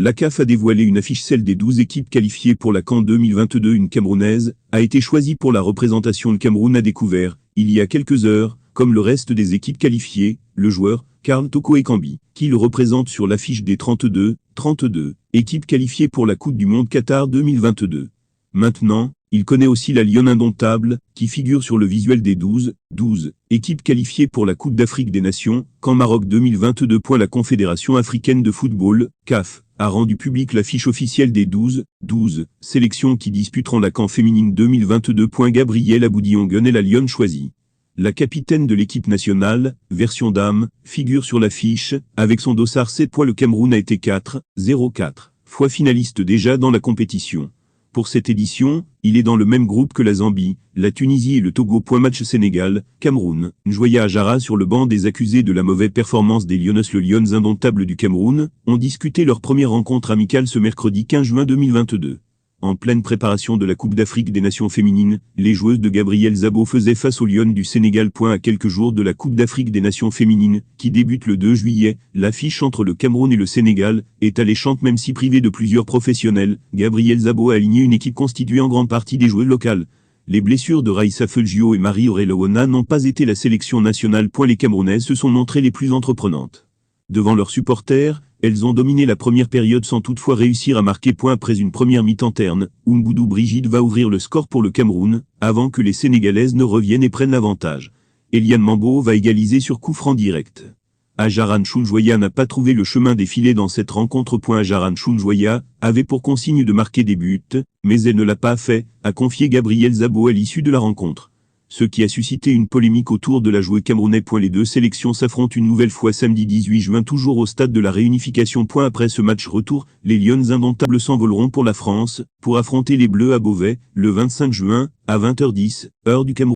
La CAF a dévoilé une affiche, celle des 12 équipes qualifiées pour la CAN 2022. Une Camerounaise a été choisie pour la représentation. Le Cameroun a découvert, il y a quelques heures, comme le reste des équipes qualifiées, le joueur Karl Toko Ekambi, qui le représente sur l'affiche des 32 équipes qualifiées pour la Coupe du Monde Qatar 2022. Maintenant, il connaît aussi la Lionne indomptable, qui figure sur le visuel des 12 équipes qualifiées pour la Coupe d'Afrique des Nations, CAN Maroc 2022. La Confédération africaine de football, CAF, a rendu publique l'affiche officielle des 12 sélections qui disputeront la CAN féminine 2022. Gabrielle Aboudi-Ongun est la Lionne choisie. La capitaine de l'équipe nationale, version dame, figure sur l'affiche, avec son dossard 7. Le Cameroun a été 4 fois finaliste déjà dans la compétition. Pour cette édition, il est dans le même groupe que la Zambie, la Tunisie et le Togo. Match Sénégal, Cameroun. Njoya Ajara sur le banc des accusés de la mauvaise performance des Lioness. Les Lions indomptables du Cameroun ont discuté leur première rencontre amicale ce mercredi 15 juin 2022. En pleine préparation de la Coupe d'Afrique des Nations féminines, les joueuses de Gabriel Zabo faisaient face aux Lions du Sénégal. À quelques jours de la Coupe d'Afrique des Nations féminines, qui débute le 2 juillet, l'affiche entre le Cameroun et le Sénégal est alléchante. Même si privée de plusieurs professionnels, Gabriel Zabo a aligné une équipe constituée en grande partie des joueuses locales. Les blessures de Raissa Fulgio et Marie-Aurélio Owona n'ont pas été la sélection nationale. Les Camerounaises se sont montrées les plus entreprenantes. Devant leurs supporters, elles ont dominé la première période sans toutefois réussir à marquer. Après une première mi-temps terne, Ngoudou Brigitte va ouvrir le score pour le Cameroun, avant que les Sénégalaises ne reviennent et prennent l'avantage. Eliane Mambo va égaliser sur coup franc direct. Ajaran Chounjoya n'a pas trouvé le chemin des filets dans cette rencontre. Ajaran Chounjoya avait pour consigne de marquer des buts, mais elle ne l'a pas fait, a confié Gabriel Zabo à l'issue de la rencontre. Ce qui a suscité une polémique autour de la joueuse camerounaise. Les deux sélections s'affrontent une nouvelle fois samedi 18 juin, toujours au stade de la Réunification. Après ce match retour, les Lions indomptables s'envoleront pour la France, pour affronter les Bleus à Beauvais, le 25 juin, à 20h10, heure du Cameroun.